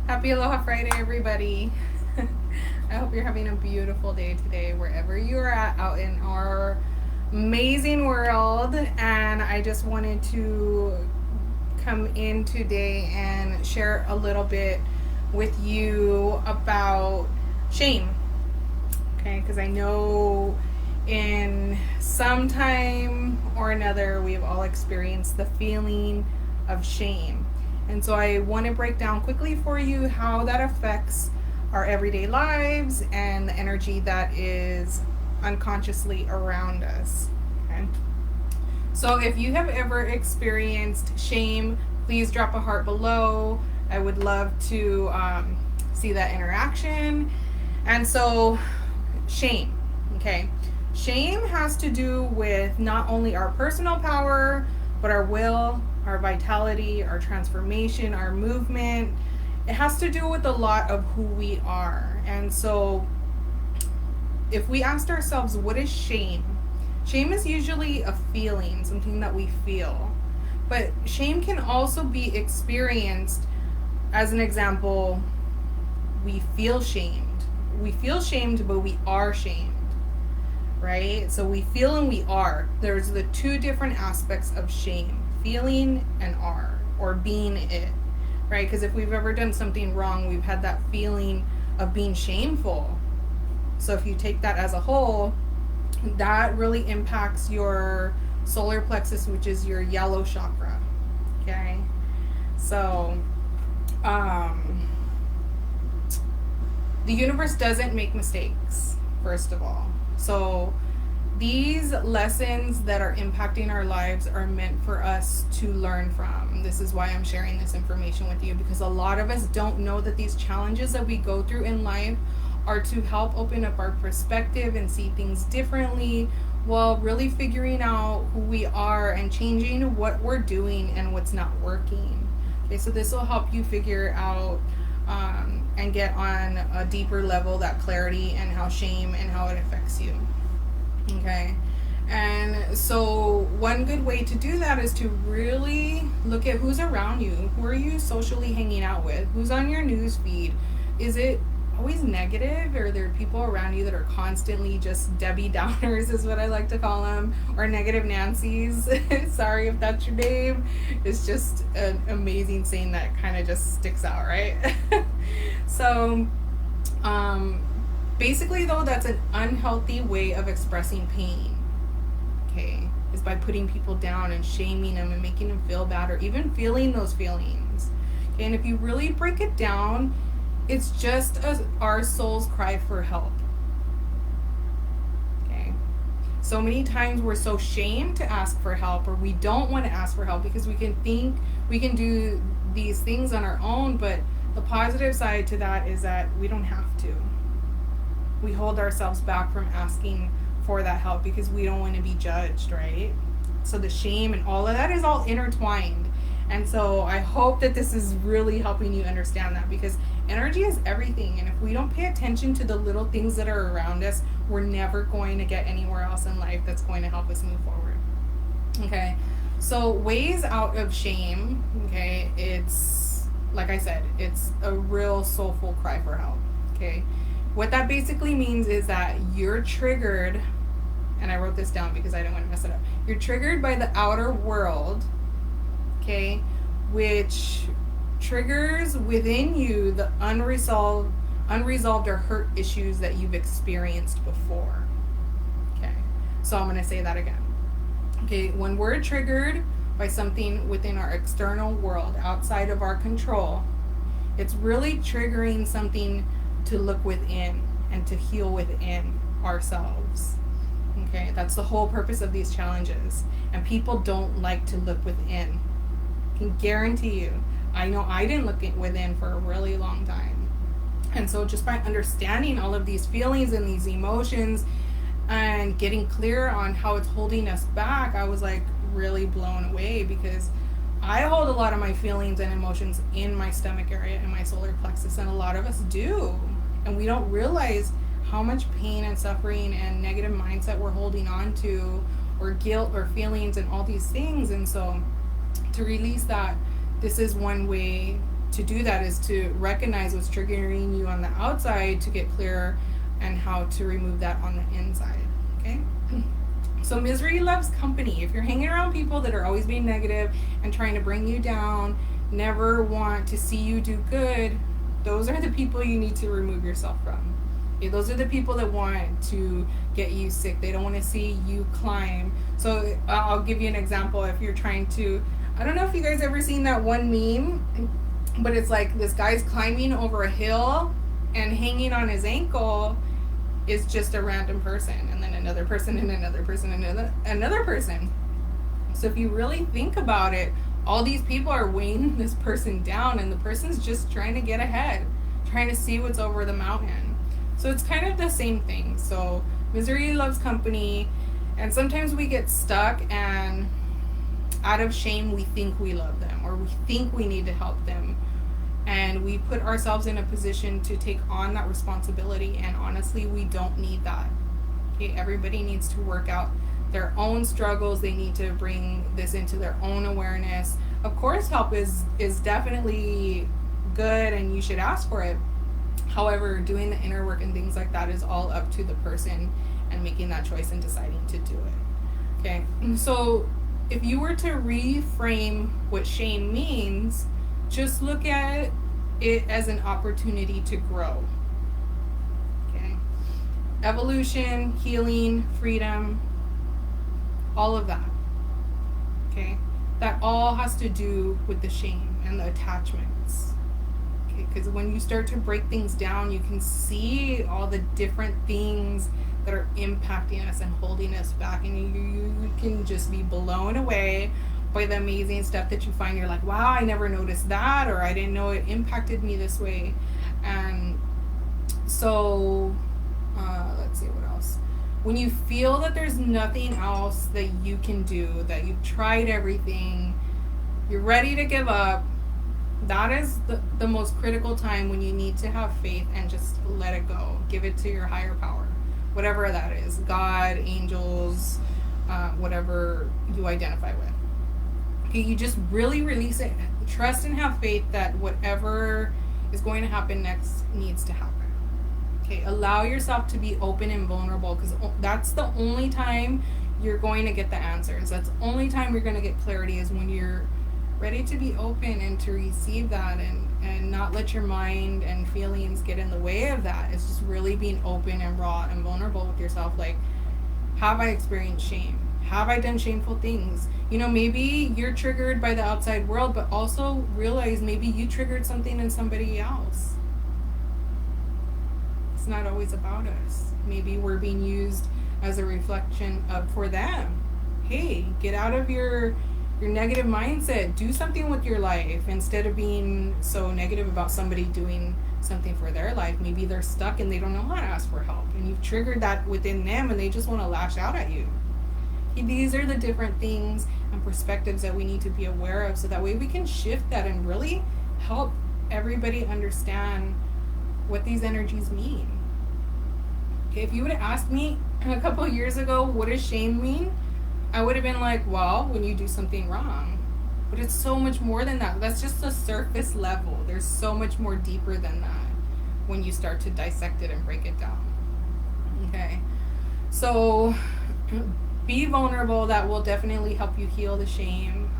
Happy Aloha Friday, everybody. I hope you're having a beautiful day today, wherever you're at out in our amazing world. And I just wanted to come in today and share a little bit with you about shame. Okay, because I know in some time or another we've all experienced the feeling of shame. And so I want to break down quickly for you how that affects our everyday lives and the energy that is unconsciously around us. Okay. So if you have ever experienced shame, please drop a heart below. I would love to see that interaction. And so, shame. Okay. Shame has to do with not only our personal power, but our will, our vitality, our transformation, our movement. It has to do with a lot of who we are. And so, if we asked ourselves, what is shame? Shame is usually a feeling, something that we feel. But shame can also be experienced, as an example, we feel shamed. We feel shamed, but we are shamed, right? So we feel and we are. There's the two different aspects of shame, feeling and are, or being it, right? Because if we've ever done something wrong, we've had that feeling of being shameful. So if you take that as a whole, that really impacts your solar plexus, which is your yellow chakra. Okay. So, the universe doesn't make mistakes, first of all. So, these lessons that are impacting our lives are meant for us to learn from. This is why I'm sharing this information with you, because a lot of us don't know that these challenges that we go through in life are to help open up our perspective and see things differently, while really figuring out who we are and changing what we're doing and what's not working. Okay, so this will help you figure out and get on a deeper level that clarity and how shame and how it affects you. Okay. And so one good way to do that is to really look at who's around you. Who are you socially hanging out with? Who's on your news feed? Is it always negative, or are there people around you that are constantly just Debbie Downers, is what I like to call them, or negative Nancy's? Sorry if that's your name. It's just an amazing saying that kind of just sticks out, right? So, basically, though, that's an unhealthy way of expressing pain. Okay, is by putting people down and shaming them and making them feel bad, or even feeling those feelings. Okay, and if you really break it down, it's just our soul's cry for help. Okay. So many times we're so shamed to ask for help, or we don't want to ask for help because we can think we can do these things on our own, but the positive side to that is that we don't have to. We hold ourselves back from asking for that help because we don't want to be judged, right? So the shame and all of that is all intertwined. And so I hope that this is really helping you understand that, because energy is everything. And if we don't pay attention to the little things that are around us, we're never going to get anywhere else in life that's going to help us move forward. Okay. So ways out of shame, okay, it's, like I said, it's a real soulful cry for help. Okay. What that basically means is that you're triggered, and I wrote this down because I didn't want to mess it up. You're triggered by the outer world, okay, which triggers within you the unresolved or hurt issues that you've experienced before. Okay, so I'm going to say that again. Okay, when we're triggered by something within our external world, outside of our control, it's really triggering something to look within and to heal within ourselves. Okay, that's the whole purpose of these challenges. And people don't like to look within. I can guarantee you, I know I didn't look within for a really long time. And so just by understanding all of these feelings and these emotions and getting clear on how it's holding us back, I was like really blown away, because I hold a lot of my feelings and emotions in my stomach area and my solar plexus, and a lot of us do. And we don't realize how much pain and suffering and negative mindset we're holding on to, or guilt or feelings and all these things. And so to release that, this is one way to do that is to recognize what's triggering you on the outside to get clear and how to remove that on the inside. Okay? So misery loves company. If you're hanging around people that are always being negative and trying to bring you down, never want to see you do good, those are the people you need to remove yourself from. Okay, those are the people that want to get you sick. They don't want to see you climb. So I'll give you an example. If you're trying to, I don't know if you guys ever seen that one meme, but it's like this guy's climbing over a hill and hanging on his ankle is just a random person, and then another person and another person and another person. So if you really think about it, all these people are weighing this person down, and the person's just trying to get ahead, trying to see what's over the mountain. So it's kind of the same thing. So misery loves company, and sometimes we get stuck, and out of shame we think we love them, or we think we need to help them, and we put ourselves in a position to take on that responsibility, and honestly we don't need that. Okay, everybody needs to work out their own struggles. They need to bring this into their own awareness. Of course, help is definitely good, and you should ask for it. However, doing the inner work and things like that is all up to the person and making that choice and deciding to do it. Okay, so if you were to reframe what shame means, just look at it as an opportunity to grow. Okay, evolution, healing, freedom, all of that. Okay, that all has to do with the shame and the attachments. Okay, because when you start to break things down, you can see all the different things that are impacting us and holding us back, and you can just be blown away by the amazing stuff that you find. You're like, wow, I never noticed that, or I didn't know it impacted me this way. And so let's see what else. When you feel that there's nothing else that you can do, that you've tried everything, you're ready to give up, that is the most critical time when you need to have faith and just let it go. Give it to your higher power, whatever that is, God, angels, whatever you identify with. Okay, you just really release it. Trust and have faith that whatever is going to happen next needs to happen. Okay, allow yourself to be open and vulnerable, because that's the only time you're going to get the answers. That's the only time you're going to get clarity, is when you're ready to be open and to receive that, and not let your mind and feelings get in the way of that. It's just really being open and raw and vulnerable with yourself. Like, have I experienced shame? Have I done shameful things? You know, maybe you're triggered by the outside world, but also realize maybe you triggered something in somebody else. It's not always about us. Maybe we're being used as a reflection of for them. Hey, get out of your negative mindset. Do something with your life instead of being so negative about somebody doing something for their life. Maybe they're stuck and they don't know how to ask for help, and you've triggered that within them, and they just want to lash out at you. These are the different things and perspectives that we need to be aware of, so that way we can shift that and really help everybody understand what these energies mean. Okay, if you would have asked me a couple of years ago, what does shame mean? I would have been like, well, when you do something wrong. But it's so much more than that. That's just the surface level. There's so much more deeper than that when you start to dissect it and break it down. Okay, so be vulnerable. That will definitely help you heal the shame.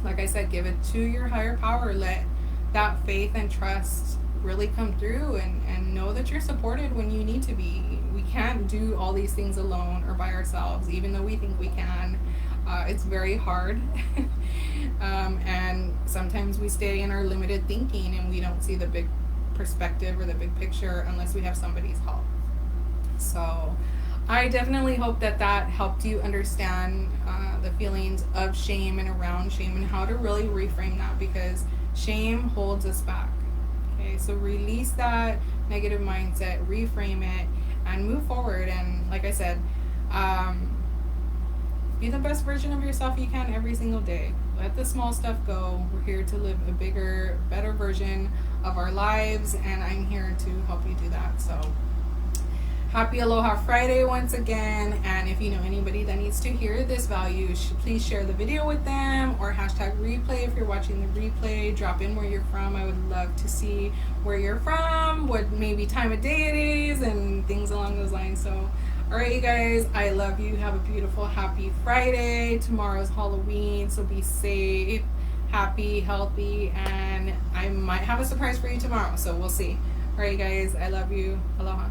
Like I said, give it to your higher power. Let that faith and trust really come through, and know that you're supported when you need to be. We can't do all these things alone or by ourselves, even though we think we can. It's very hard. And sometimes we stay in our limited thinking, and we don't see the big perspective or the big picture unless we have somebody's help. So I definitely hope that helped you understand the feelings of shame and around shame, and how to really reframe that, because shame holds us back. Okay, so release that negative mindset, reframe it, and move forward. And like I said, be the best version of yourself you can every single day. Let the small stuff go. We're here to live a bigger, better version of our lives, and I'm here to help you do that. So Happy Aloha Friday once again. And if you know anybody that needs to hear this value, please share the video with them, or hashtag replay if you're watching the replay. Drop in where you're from. I would love to see where you're from, what maybe time of day it is, and things along those lines. So, all right, you guys, I love you. Have a beautiful, happy Friday. Tomorrow's Halloween, so be safe, happy, healthy, and I might have a surprise for you tomorrow. So we'll see. All right, guys, I love you. Aloha.